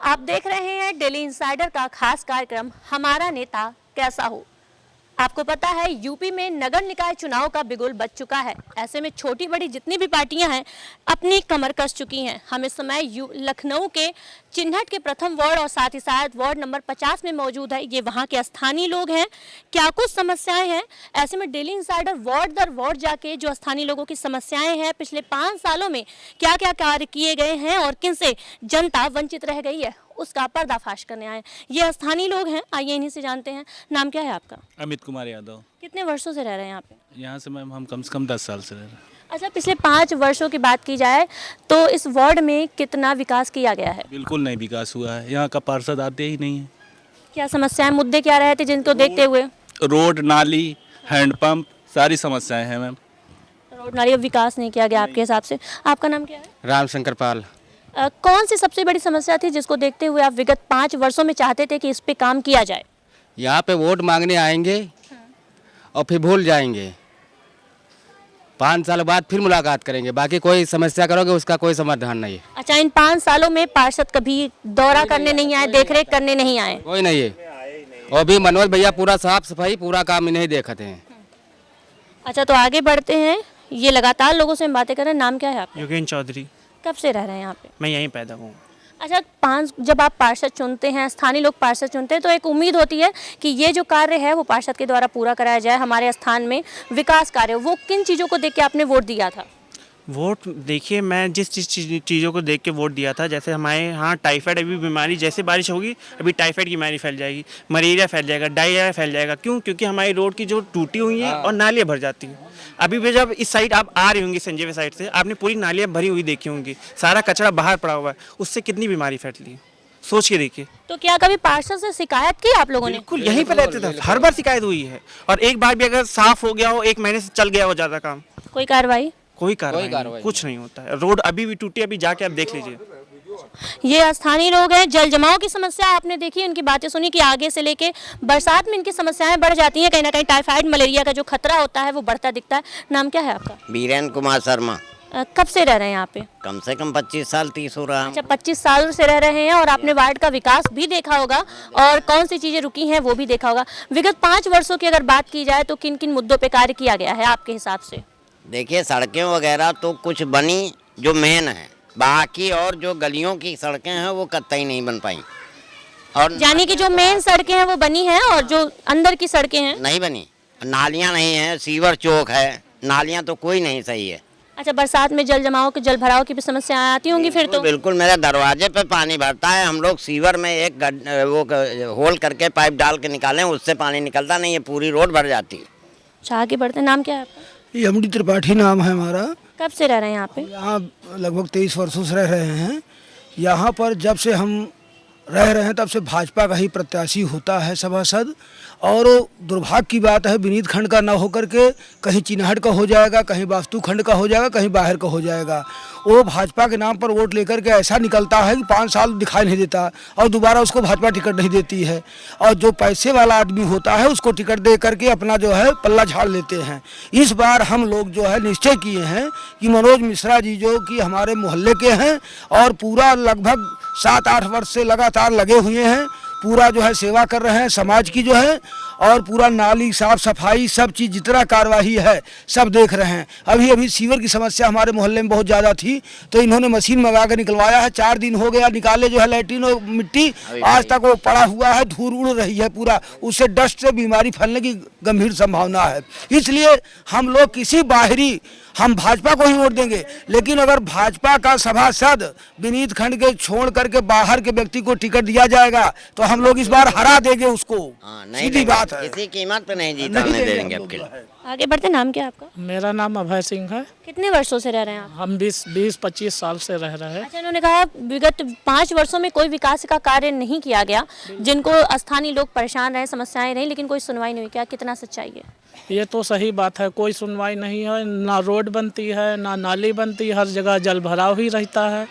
आप देख रहे हैं डेली इंसाइडर का खास कार्यक्रम हमारा नेता कैसा हो। आपको पता है यूपी में नगर निकाय चुनाव का बिगुल बज चुका है। ऐसे में छोटी बड़ी जितनी भी पार्टियां हैं अपनी कमर कस चुकी हैं। हम इस समय लखनऊ के चिन्हट के प्रथम वार्ड और साथ ही साथ वार्ड नंबर 50 में मौजूद है। ये वहाँ के स्थानीय लोग हैं, क्या कुछ समस्याएं हैं। ऐसे में डेली इंसाइडर वार्ड दर वार्ड जाके जो स्थानीय लोगों की समस्याएं हैं, पिछले 5 सालों में क्या क्या कार्य किए गए हैं और किनसे जनता वंचित रह गई है, उसका पर्दाफाश करने आए। ये स्थानीय लोग हैं, आइए इन्हीं से जानते हैं। नाम क्या है आपका? अमित कुमार यादव। कितने वर्षों से रह रहे हैं यहाँ पे? यहाँ से मैम हम कम से कम 10 साल से रह रहे हैं। अच्छा, पिछले 5 वर्षों की बात की जाए तो इस वार्ड में कितना विकास किया गया है? बिल्कुल नहीं विकास हुआ है। यहाँ का पार्षद आते ही नहीं है। क्या समस्याएं, मुद्दे क्या रहे थे जिनको देखते हुए? रोड, नाली, हैंडपंप, सारी समस्याएं हैं मैम। रोड नाली विकास नहीं किया गया आपके हिसाब से। आपका नाम क्या है? रामशंकर पाल। कौन सी सबसे बड़ी समस्या थी जिसको देखते हुए आप विगत 5 वर्षों में चाहते थे कि इस पे काम किया जाए? यहाँ पे वोट मांगने आएंगे और फिर भूल जाएंगे। 5 साल बाद फिर मुलाकात करेंगे, बाकी कोई समस्या करोगे उसका कोई समाधान नहीं है। अच्छा, इन 5 सालों में पार्षद कभी दौरा करने नहीं आए, देखरेख करने नहीं आए? कोई नहीं है। और भी मनोज भैया पूरा साफ सफाई पूरा काम नहीं देखते हैं। अच्छा, तो आगे बढ़ते हैं। ये लगातार लोगों से हम बातें कर रहे हैं। नाम क्या है आपका? योगेंद्र चौधरी। कब से रह रहे हैं यहाँ पे? मैं यहीं पैदा हुआ हूँ। अच्छा, जब आप पार्षद चुनते हैं, स्थानीय लोग पार्षद चुनते हैं, तो एक उम्मीद होती है कि ये जो कार्य है वो पार्षद के द्वारा पूरा कराया जाए, हमारे स्थान में विकास कार्य। वो किन चीज़ों को देख के आपने वोट दिया था? वोट देखिए, मैं जिस चीज़ों को देख के वोट दिया था, जैसे हमारे यहाँ टाइफाइड अभी बीमारी, जैसे बारिश होगी अभी टाइफाइड की बीमारी फैल जाएगी, मलेरिया फैल जाएगा, डायरिया फैल जाएगा। क्यों? क्योंकि हमारी रोड की जो टूटी हुई है और नालियाँ भर जाती हैं। अभी भी जब इस साइड आप आ रही होंगी संजय साइड से, आपने पूरी नालियाँ भरी हुई देखी होंगी, सारा कचरा बाहर पड़ा हुआ है, उससे कितनी बीमारी फैलती है, सोच के देखिए। तो क्या कभी पार्षद से शिकायत की आप लोगों ने? बिल्कुल, यहीं पे रहते थे, हर बार शिकायत हुई है। और एक बार भी अगर साफ हो गया हो, 1 महीने से चल गया हो ज़्यादा काम, कोई कार्रवाई? कोई कार्रवाई कुछ नहीं होता है। रोड अभी भी टूटी, अभी जाके आप देख लीजिए। ये स्थानीय लोग हैं। जल जमाव की समस्या आपने देखी, उनकी बातें सुनी कि आगे से लेके बरसात में इनकी समस्याएं बढ़ जाती हैं। कहीं ना कहीं टाइफाइड मलेरिया का जो खतरा होता है वो बढ़ता दिखता है। नाम क्या है आपका? बीरेन कुमार शर्मा। कब से रह रहे हैं यहाँ पे? कम से कम 25 साल 30 हो रहा है। अच्छा, 25 साल से रह रहे हैं और आपने वार्ड का विकास भी देखा होगा और कौन सी चीजें रुकी हैं वो भी देखा होगा। विगत 5 वर्षों की अगर बात की जाए तो किन किन मुद्दों पे कार्य किया गया है आपके हिसाब से? देखिए, सड़कें वगैरह तो कुछ बनी जो मेन है, बाकी और जो गलियों की सड़कें हैं वो कतई नहीं बन पाई। और यानी कि जो मेन सड़कें हैं वो बनी हैं और जो अंदर की सड़कें हैं नहीं बनी। नालियाँ नहीं है, सीवर चौक है, नालियाँ तो कोई नहीं सही है। अच्छा, बरसात में जल जमाव के जल भराव की भी समस्या आती होंगी फिर तो? बिल्कुल, मेरे दरवाजे पे पानी भरता है। हम लोग सीवर में एक होल करके पाइप डाल के निकालें, उससे पानी निकलता नहीं है, पूरी रोड भर जाती है। अच्छा, आगे बढ़ते। नाम क्या है आपका? एमडी त्रिपाठी नाम है हमारा। कब से रह रहे हैं यहाँ पे? यहाँ लगभग 23 वर्षों से रह रहे हैं। यहाँ पर जब से हम रह रहे हैं तब से भाजपा का ही प्रत्याशी होता है सभासद। और दुर्भाग्य की बात है, विनीत खंड का ना होकर के कहीं चिन्हट का हो जाएगा, कहीं वास्तु खंड का हो जाएगा, कहीं बाहर का हो जाएगा। वो भाजपा के नाम पर वोट लेकर के ऐसा निकलता है कि 5 साल दिखाई नहीं देता और दोबारा उसको भाजपा टिकट नहीं देती है। और जो पैसे वाला आदमी होता है उसको टिकट दे करके अपना जो है पल्ला झाड़ लेते हैं। इस बार हम लोग जो है निश्चय किए हैं कि मनोज मिश्रा जी जो कि हमारे मोहल्ले के हैं और पूरा लगभग 7-8 वर्ष से लगातार लगे हुए हैं, पूरा जो है सेवा कर रहे हैं समाज की जो है, और पूरा नाली साफ सफाई सब चीज़ जितना कार्यवाही है सब देख रहे हैं। अभी अभी सीवर की समस्या हमारे मोहल्ले में बहुत ज़्यादा थी तो इन्होंने मशीन मंगा कर निकलवाया है। 4 दिन हो गया निकाले जो है लैट्रिन और मिट्टी, आज तक वो पड़ा हुआ है, धूल उड़ रही है पूरा, उससे डस्ट से बीमारी फैलने की गंभीर संभावना है। इसलिए हम लोग किसी बाहरी, हम भाजपा को ही वोट देंगे, लेकिन अगर भाजपा का सभासद विनीत खंड के छोड़ करके बाहर के व्यक्ति को टिकट दिया जाएगा तो हम लोग इस बार हरा देंगे उसको। सीधी बात है, किसी कीमत पे नहीं जीतने देंगे आपके लिए। आगे बढ़ते। नाम क्या है आपका? मेरा नाम अभय सिंह है। कितने वर्षों से रह रहे हैं आप? हम 20-25 साल से रह रहे हैं। अच्छा, उन्होंने कहा विगत 5 वर्षों में कोई विकास का कार्य नहीं किया गया, जिनको स्थानीय लोग परेशान रहे, समस्याएं रही, लेकिन कोई सुनवाई नहीं हुई। क्या कितना सच्चाई है? ये तो सही बात है, कोई सुनवाई नहीं है, ना रोड बनती है ना नाली बनती है, हर जगह जल भराव ही रहता है।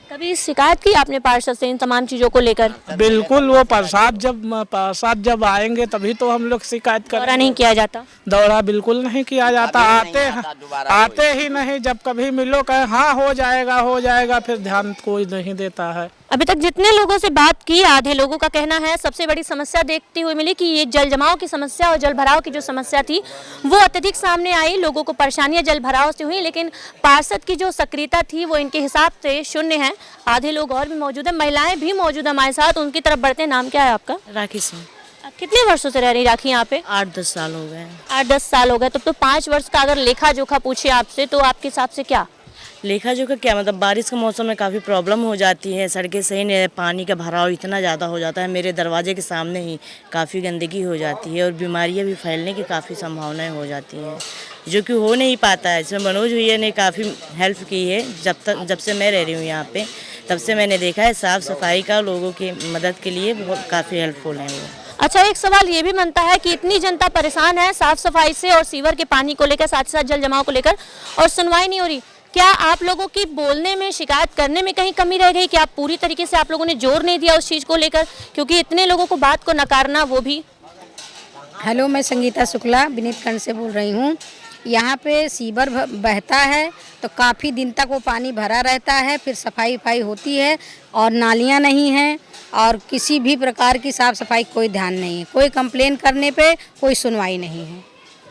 कभी शिकायत की आपने पार्षद से इन तमाम चीज़ों को लेकर? बिल्कुल, वो प्रसाद जब आएंगे तभी तो हम लोग शिकायत करें। दौरा नहीं किया जाता? दौरा बिल्कुल नहीं किया जाता, आते ही नहीं। जब कभी मिलो कहे हाँ हो जाएगा, फिर ध्यान कोई नहीं देता है। अभी तक जितने लोगों से बात की, आधे लोगों का कहना है सबसे बड़ी समस्या देखती हुई मिली कि ये जल जमाव की समस्या और जल भराव की जो समस्या थी वो अत्यधिक सामने आई। लोगों को परेशानियां जल भराव से हुई, लेकिन पार्षद की जो सक्रियता थी वो इनके हिसाब से शून्य है। आधे लोग और भी मौजूद है, महिलाएं भी मौजूद है हमारे साथ, उनकी तरफ बढ़ते हैं। नाम क्या है आपका? राखी सिंह। आप कितने वर्षों से रह रही राखी यहाँ पे? 8-10 साल हो गए। 8-10 साल हो गए। तब तो 5 वर्ष का अगर लेखा जोखा पूछे आपसे तो आपके हिसाब से क्या? लेखा जोखा क्या मतलब, बारिश के मौसम में काफ़ी प्रॉब्लम हो जाती है, सड़कें सही नहीं है, पानी का भराव इतना ज़्यादा हो जाता है, मेरे दरवाजे के सामने ही काफ़ी गंदगी हो जाती है और बीमारियां भी फैलने की काफ़ी संभावनाएं हो जाती हैं, जो कि हो नहीं पाता है। इसमें मनोज भैया ने काफ़ी हेल्प की है। जब से मैं रह रही हूँ यहाँ पे, तब से मैंने देखा है साफ़ सफाई का लोगों की मदद के लिए बहुत काफ़ी हेल्पफुल है वो। अच्छा, एक सवाल ये भी बनता है कि इतनी जनता परेशान है साफ सफाई से और सीवर के पानी को लेकर, साथ ही साथ जल जमाव को लेकर, और सुनवाई नहीं हो रही। क्या आप लोगों की बोलने में, शिकायत करने में कहीं कमी रह गई कि आप पूरी तरीके से आप लोगों ने जोर नहीं दिया उस चीज़ को लेकर? क्योंकि इतने लोगों को बात को नकारना, वो भी। हेलो, मैं संगीता शुक्ला विनीत खंड से बोल रही हूँ। यहाँ पे सीवर बहता है तो काफ़ी दिन तक वो पानी भरा रहता है, फिर सफाई होती है और नालियाँ नहीं हैं और किसी भी प्रकार की साफ़ सफाई कोई ध्यान नहीं है। कोई कंप्लेन करने पे कोई सुनवाई नहीं है।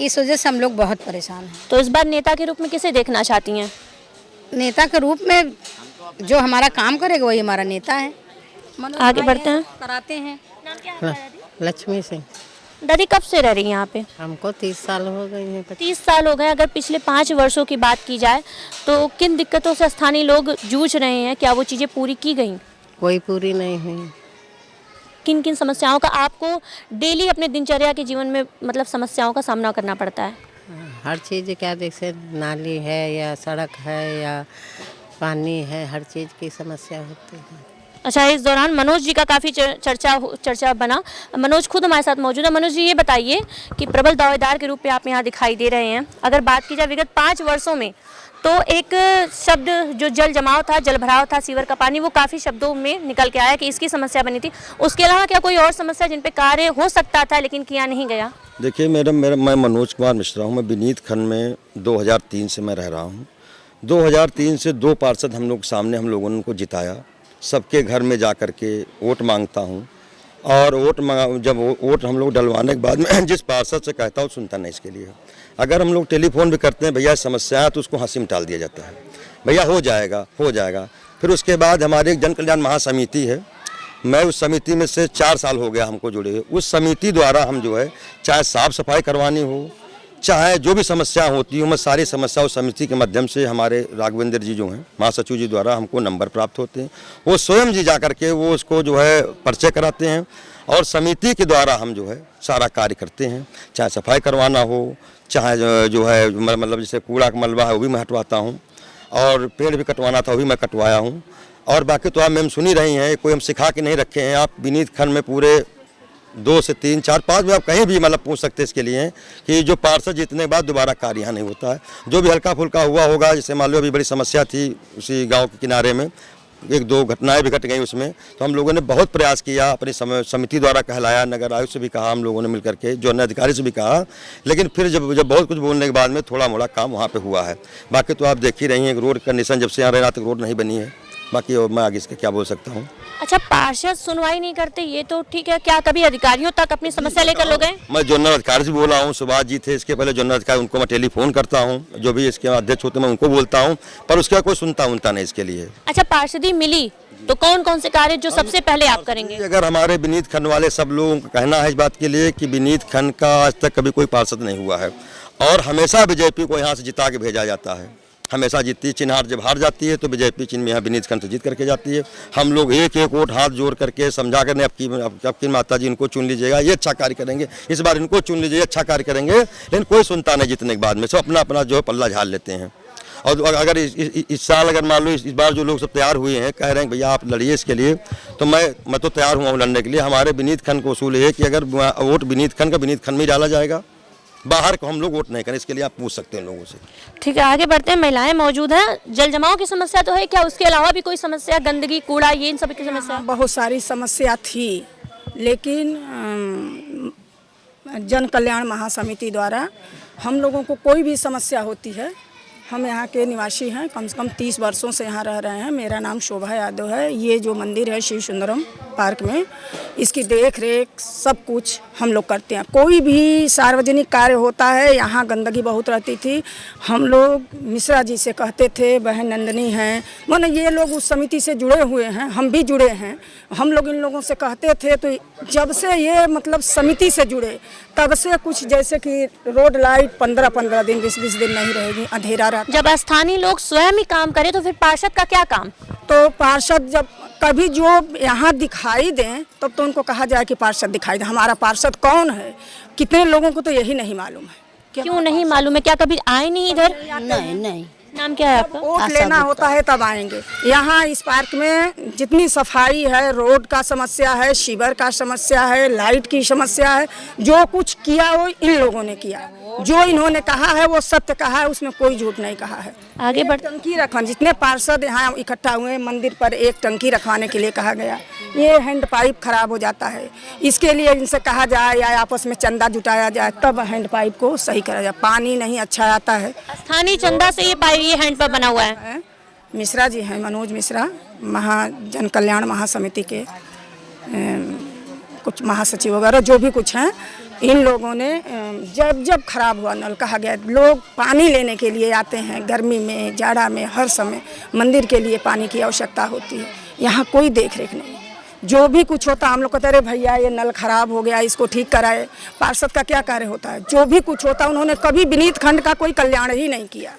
इस वजह से हम लोग बहुत परेशान हैं। तो इस बार नेता के रूप में किसे देखना चाहती हैं? नेता के रूप में जो हमारा काम करेगा वही हमारा नेता है। आगे बढ़ते हैं, कराते हैं। लक्ष्मी सिंह। दादी कब से रह रही हैं यहाँ पे? हमको 30 साल हो गए हैं। 30 साल हो गए। अगर पिछले 5 वर्षों की बात की जाए तो किन दिक्कतों से स्थानीय लोग जूझ रहे हैं? क्या वो चीज़ें पूरी की गई? कोई पूरी नहीं हुई। किन किन समस्याओं का आपको डेली अपने दिनचर्या के जीवन में मतलब समस्याओं का सामना करना पड़ता है? हर चीज़ क्या, जैसे नाली है या सड़क है या पानी है, हर चीज़ की समस्या होती है। अच्छा, इस दौरान मनोज जी का काफ़ी चर्चा बना। मनोज खुद हमारे साथ मौजूद है। मनोज जी, ये बताइए कि प्रबल दावेदार के रूप में आप यहाँ दिखाई दे रहे हैं। अगर बात की जाए विगत 5 वर्षों में, तो एक शब्द जो जल जमाव था, जल भराव था, सीवर का पानी, वो काफ़ी शब्दों में निकल के आया कि इसकी समस्या बनी थी। उसके अलावा क्या कोई और समस्या जिन पे कार्य हो सकता था लेकिन किया नहीं गया? देखिए मैडम, मैं मनोज कुमार मिश्रा हूँ। मैं विनीत खंड में 2003 से मैं रह रहा हूँ। 2003 से 2 पार्षद हम लोगों ने उनको जिताया। सबके घर में जा कर के वोट मांगता हूँ और जब वोट हम लोग डलवाने के बाद में जिस पार्षद से कहता हूँ सुनता नहीं। इसके लिए अगर हम लोग टेलीफोन भी करते हैं, भैया समस्या है, तो उसको हंसी में टाल दिया जाता है, भैया हो जाएगा। फिर उसके बाद हमारी एक जन कल्याण महासमिति है। मैं उस समिति में से 4 साल हो गया हमको जुड़े हुए। उस समिति द्वारा हम जो है, चाहे साफ सफाई करवानी हो, चाहे जो भी समस्या होती हो, मैं सारी समस्या उस समिति के माध्यम से हमारे राघवेंद्र जी जो हैं महासचिव जी द्वारा हमको नंबर प्राप्त होते हैं। वो स्वयं जी जा करके वो उसको जो है परिचय कराते हैं और समिति के द्वारा हम जो है सारा कार्य करते हैं। चाहे सफाई करवाना हो, चाहे जो है मतलब जैसे कूड़ा का मलबा है वो भी मैं हटवाता हूँ, और पेड़ भी कटवाना था वो भी मैं कटवाया हूँ। और बाकी तो आप मैम सुन ही रही हैं, कोई हम सिखा के नहीं रखे हैं। आप विनीत खंड में पूरे 2 से 3, 4, 5 में आप कहीं भी मतलब पूछ सकते हैं इसके लिए कि जो पार्षद जीतने के बाद दोबारा कार्य यहाँ नहीं होता है। जो भी हल्का फुल्का हुआ होगा, जैसे मान लो अभी बड़ी समस्या थी उसी गांव के किनारे में, 1-2 घटनाएं भी घट गई उसमें, तो हम लोगों ने बहुत प्रयास किया, अपनी समिति द्वारा कहलाया, नगर आयुक्त से भी कहा हम लोगों ने मिलकर के, जो अन्य अधिकारी से भी कहा, लेकिन फिर जब बहुत कुछ बोलने के बाद में थोड़ा मोड़ा काम वहाँ पे हुआ है। बाकी तो आप देख ही रही हैं, रोड कंडीशन जब से यहाँ रहना तक रोड नहीं बनी है। बाकी मैं आगे इसके क्या बोल सकता हूँ। अच्छा, पार्षद सुनवाई नहीं करते ये तो ठीक है, क्या कभी अधिकारियों तक अपनी समस्या लेकर लोग गए? मैं जनरल अधिकारी से बोला हूँ, सुभाष जी थे इसके पहले जनरल अधिकारी, उनको मैं टेलीफोन करता हूँ, जो भी इसके अध्यक्ष होते हैं मैं उनको बोलता हूँ, पर उसका कोई सुनता नहीं इसके लिए। अच्छा, पार्षदी मिली तो कौन कौन से कार्य जो सबसे पहले आप करेंगे? अगर हमारे विनीत खंड वाले सब लोगों का कहना है इस बात के लिए कि विनीत खंड का आज तक कभी कोई पार्षद नहीं हुआ है और हमेशा बीजेपी को यहाँ से जिता के भेजा जाता है। हमेशा जीतती, चिन्हार जब हार जाती है तो बीजेपी चिन्ह में यहाँ विनीत खंड से जीत करके जाती है। हम लोग एक वोट हाथ जोड़ करके समझा करने आपकी माता जी इनको चुन लीजिएगा, ये अच्छा कार्य करेंगे, इस बार इनको चुन लीजिए, अच्छा कार्य करेंगे, लेकिन कोई सुनता नहीं। जीतने के बाद में सब अपना जो है पल्ला झाड़ लेते हैं। और अगर इस साल अगर मान लो इस बार जो लोग सब तैयार हुए हैं, कह रहे हैं भैया आप लड़िए इसके लिए, तो मैं तो तैयार हुआ हूँ लड़ने के लिए। हमारे विनीत खंड को उसूल है कि अगर वोट विनीत खंड में ही डाला जाएगा, बाहर को हम लोग वोट नहीं करें। इसके लिए आप पूछ सकते हैं लोगों से। ठीक है, आगे बढ़ते हैं। महिलाएं मौजूद हैं। जल जमाव की समस्या तो है, क्या उसके अलावा भी कोई समस्या, गंदगी, कूड़ा, ये इन सब की समस्या? बहुत सारी समस्या थी, लेकिन जन कल्याण महासमिति द्वारा हम लोगों को कोई भी समस्या होती है हम यहाँ के निवासी हैं, कम से कम 30 वर्षों से यहाँ रह रहे हैं। मेरा नाम शोभा यादव है। ये जो मंदिर है शिव सुंदरम पार्क में, इसकी देख रेख सब कुछ हम लोग करते हैं। कोई भी सार्वजनिक कार्य होता है, यहाँ गंदगी बहुत रहती थी। हम लोग मिश्रा जी से कहते थे, बहन नंदनी हैं, माने ये लोग उस समिति से जुड़े हुए हैं, हम भी जुड़े हैं। हम लोग इन लोगों से कहते थे, तो जब से ये मतलब समिति से जुड़े तब से कुछ जैसे कि रोड लाइट 15-15 दिन 20-20 दिन नहीं रहेगी, अंधेरा रहता। जब स्थानीय लोग स्वयं ही काम करें तो फिर पार्षद का क्या काम? तो पार्षद जब कभी जो यहाँ दिखाई दें तब तो उनको कहा जाए कि पार्षद दिखाई दे। हमारा पार्षद कौन है, कितने लोगों को तो यही नहीं मालूम है। क्यों नहीं मालूम है? क्या कभी आए नहीं इधर? नहीं। नाम क्या है आपका? वोट लेना होता है तब आएंगे। यहाँ इस पार्क में जितनी सफाई है, रोड का समस्या है, शिविर का समस्या है, लाइट की समस्या है, जो कुछ किया वो इन लोगों ने किया। जो इन्होंने कहा है वो सत्य कहा है, उसमें कोई झूठ नहीं कहा है। आगे बढ़ टंकी रखवा, जितने पार्षद यहाँ इकट्ठा हुए मंदिर पर एक टंकी रखवाने के लिए कहा गया। ये हैंड पाइप खराब हो जाता है, इसके लिए इनसे कहा जाए या आपस में चंदा जुटाया जाए तब हैंड पाइप को सही करा जाए। पानी नहीं अच्छा आता है। स्थानीय चंदा से ये हैंड पंप बना हुआ है। मिश्रा जी हैं, मनोज मिश्रा, महाजन कल्याण महासमिति के कुछ महासचिव वगैरह जो भी कुछ हैं, इन लोगों ने जब खराब हुआ नल, कहा गया लोग पानी लेने के लिए आते हैं, गर्मी में जाड़ा में हर समय मंदिर के लिए पानी की आवश्यकता होती है। यहाँ कोई देख रेख नहीं। जो भी कुछ होता हम लोग कहते अरे भैया ये नल खराब हो गया, इसको ठीक कराए। पार्षद का क्या कार्य होता है? जो भी कुछ होता है उन्होंने कभी विनीत खंड का कोई कल्याण ही नहीं किया।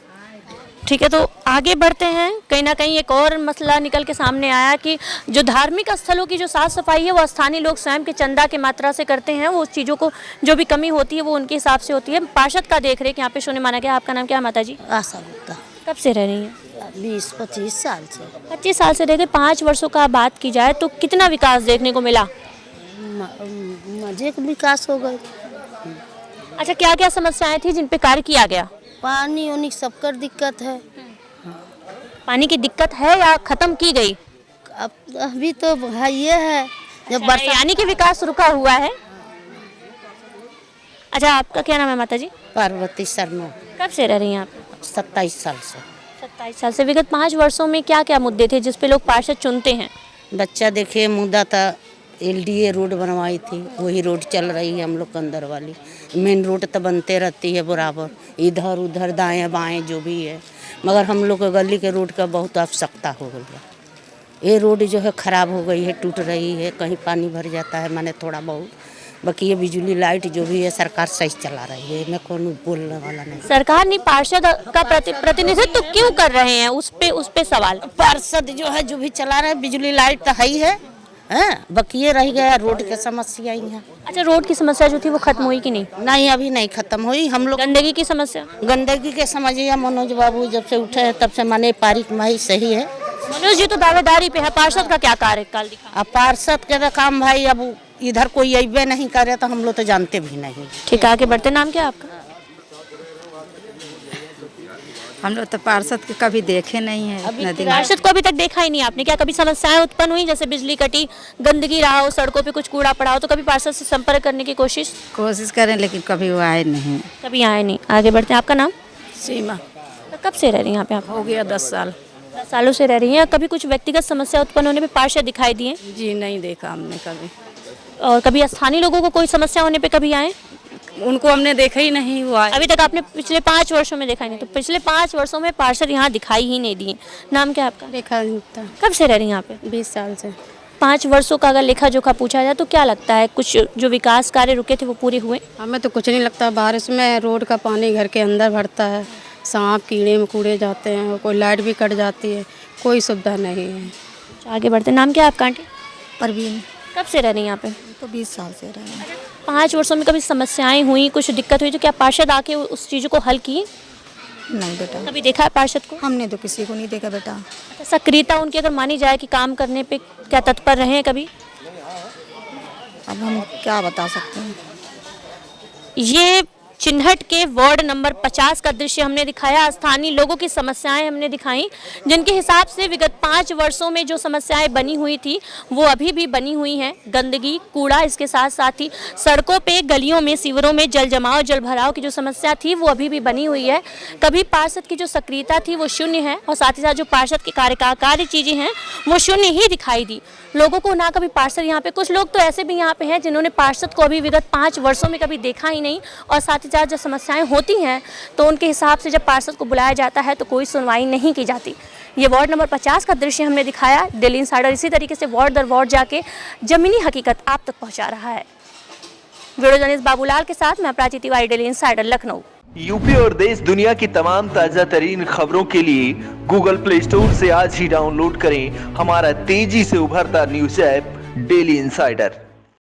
ठीक है, तो आगे बढ़ते हैं। कहीं ना कहीं एक और मसला निकल के सामने आया कि जो धार्मिक स्थलों की जो साफ़ सफाई है वो स्थानीय लोग स्वयं के चंदा के मात्रा से करते हैं। वो चीज़ों को जो भी कमी होती है वो उनके हिसाब से होती है। पार्षद का देख रेख यहाँ पे शून्य माना गया। आपका नाम क्या है माता जी? आशा गुप्ता। कब से रह रही हैं? 20-25 साल से। 25 साल से रहते। 5 वर्षों का बात की जाए तो कितना विकास देखने को मिला? मजे का विकास हो गए। अच्छा, क्या क्या समस्याएं थी जिन पे कार्य किया गया? पानी उन्हीं सबकर दिक्कत है। पानी की दिक्कत है या खत्म की गई? अब अभी तो है, ये है जब बरसात, यानी कि विकास रुका हुआ है। अच्छा, आपका क्या नाम है माता जी? पार्वती शर्मा। कब से रह रही हैं आप? 27 साल से। 27 साल से। विगत 5 वर्षों में क्या क्या मुद्दे थे जिस पे लोग पार्षद चुनते हैं? बच्चा देखिए मुद्दा था, LDA रोड बनवाई थी, वही रोड चल रही है हम लोग के अंदर वाली। मेन रोड तो बनते रहती है बराबर, इधर उधर दाएं बाएं जो भी है, मगर हम लोग के गली के रोड का बहुत आवश्यकता हो गई है। ये रोड जो है ख़राब हो गई है, टूट रही है, कहीं पानी भर जाता है माने थोड़ा बहुत। बाकी ये बिजली लाइट जो भी है सरकार सही चला रही है, मैं कौन बोलने वाला नहीं। सरकार नहीं, पार्षद का प्रतिनिधित्व क्यों कर रहे हैं उस पे सवाल। पार्षद जो है जो भी चला रहे हैं, बिजली लाइट तो है ही है, बाकी ये रह गया रोड की समस्या यहाँ। अच्छा, रोड की समस्या जो थी वो खत्म हुई कि नहीं? नहीं, अभी नहीं खत्म हुई। हम लोग गंदगी की समस्या, गंदगी के समझिए मनोज बाबू जब से उठे हैं तब से माने पारिक माही सही है। मनोज जी तो दावेदारी पे है, पार्षद का क्या कार्यकाल दिखा? अब पार्षद के तो काम भाई अब इधर कोई अबे नहीं करे तो हम लोग तो जानते भी नहीं। ठीक है, आगे बढ़ते। नाम क्या है आपका? हम लोग तो पार्षद के कभी देखे नहीं है। पार्षद को अभी तक देखा ही नहीं आपने? क्या कभी समस्याएं उत्पन्न हुई, जैसे बिजली कटी, गंदगी रहा हो, सड़कों पे कुछ कूड़ा पड़ा हो, तो कभी पार्षद से संपर्क करने की कोशिश करें लेकिन कभी वो आए नहीं। कभी आए नहीं। आगे बढ़ते हैं। आपका नाम? सीमा। तो कब से रह रही हैं यहाँ पे आप? हो गया 10 साल। 10 सालों से रह रही हैं। कभी कुछ व्यक्तिगत समस्या उत्पन्न होने पे पार्षद दिखाई दिए? जी नहीं देखा हमने कभी। और कभी स्थानीय लोगों को कोई समस्या होने पे कभी आए? उनको हमने देखा ही नहीं हुआ। अभी तक आपने पिछले 5 वर्षों में देखा ही नहीं? तो पिछले 5 वर्षों में पार्षद यहाँ दिखाई ही नहीं दिए। नाम क्या है आपका? देखा नहीं। कब से रह रही हैं यहाँ पे? 20 साल से। 5 वर्षों का अगर लेखा जोखा पूछा जाए तो क्या लगता है, कुछ जो विकास कार्य रुके थे वो पूरे हुए? हमें तो कुछ नहीं लगता। बारिश में रोड का पानी घर के अंदर भरता है, सांप कीड़े मकोड़े जाते हैं, कोई लाइट भी कट जाती है, कोई सुविधा नहीं है। आगे बढ़ते। नाम क्या है आपका आंटी? परवीन। कब से रह रही हैं यहाँ पे? तो 20 साल से रह रहे हैं। 5 वर्षों में कभी समस्याएं हुई, कुछ दिक्कत हुई तो क्या पार्षद आके उस चीज़ों को हल किए? नहीं बेटा। कभी देखा है पार्षद को? हमने तो किसी को नहीं देखा बेटा। सक्रियता उनकी अगर मानी जाए कि काम करने पे क्या तत्पर रहे हैं कभी? अब हम क्या बता सकते हैं। ये चिन्हट के वार्ड नंबर 50 का दृश्य हमने दिखाया। स्थानीय लोगों की समस्याएं हमने दिखाई, जिनके हिसाब से विगत 5 वर्षों में जो समस्याएं बनी हुई थी वो अभी भी बनी हुई हैं। गंदगी, कूड़ा, इसके साथ साथ ही सड़कों पे, गलियों में, सीवरों में जल जमाव, जल भराव की जो समस्या थी वो अभी भी बनी हुई है। कभी पार्षद की जो सक्रियता थी वो शून्य है और साथ ही साथ जो पार्षद की कार्य चीज़ें हैं वो शून्य ही दिखाई दी लोगों को। ना कभी पार्षद यहाँ पे, कुछ लोग तो ऐसे भी यहाँ पे हैं जिन्होंने पार्षद को अभी विगत 5 वर्षों में कभी देखा ही नहीं और साथ ही साथ जब समस्याएं होती हैं तो उनके हिसाब से जब पार्षद को बुलाया जाता है तो कोई सुनवाई नहीं की जाती। ये वार्ड नंबर 50 का दृश्य हमने दिखाया। डेली इंसाइडर इसी तरीके से वार्ड दर वार्ड जाके जमीनी हकीकत आप तक पहुँचा रहा है। वीडियो जर्नलिस्ट बाबूलाल के साथ मैं Prachi Tiwari, daily insider, Lucknow. UP और देश दुनिया की तमाम ताज़ा तरीन खबरों के लिए गूगल प्ले स्टोर से आज ही डाउनलोड करें हमारा तेजी से उभरता न्यूज़ ऐप डेली इंसाइडर।